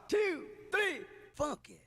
2, 3, funky.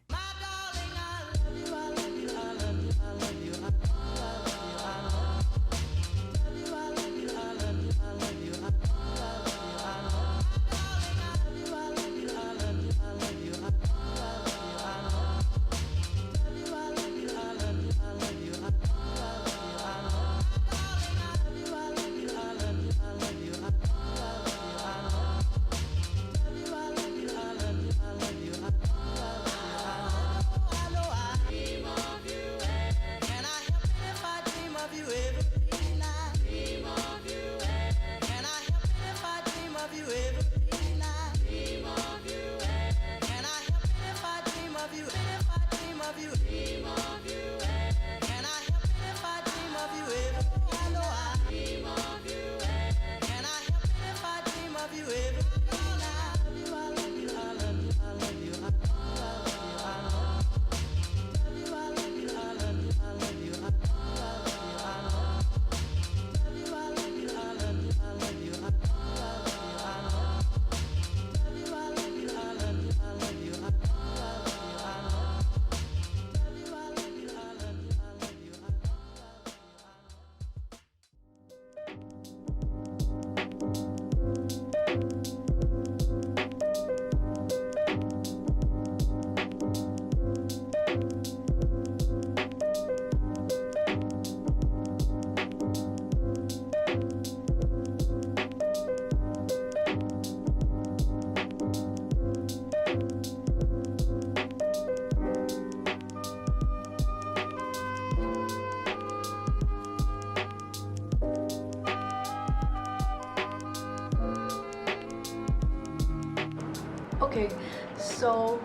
Okay, so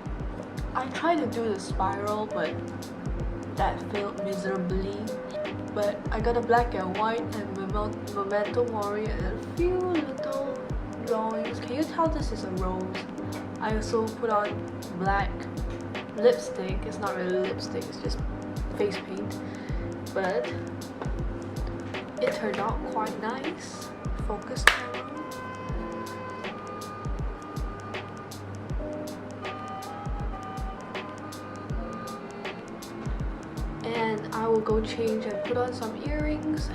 I tried to do the spiral, but that failed miserably. But I got a black and white and memento mori and a few little drawings. Can you tell this is a rose? I also put on black lipstick. It's not really lipstick, it's just face paint. But it turned out quite nice. Focus camera. And I will go change and put on some earrings.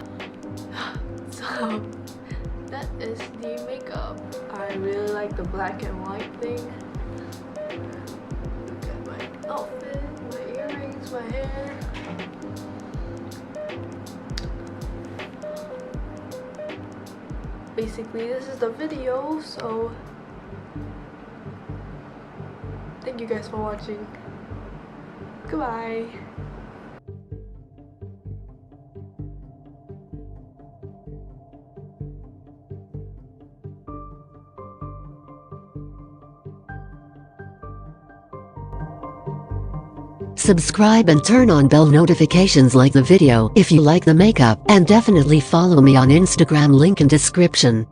So that is the makeup. I really like the black and white thing. Look at my outfit, my earrings, my hair. Basically, this is the video, so thank you guys for watching. Goodbye. Subscribe and turn on bell notifications, like the video if you like the makeup, and definitely follow me on Instagram, link in description.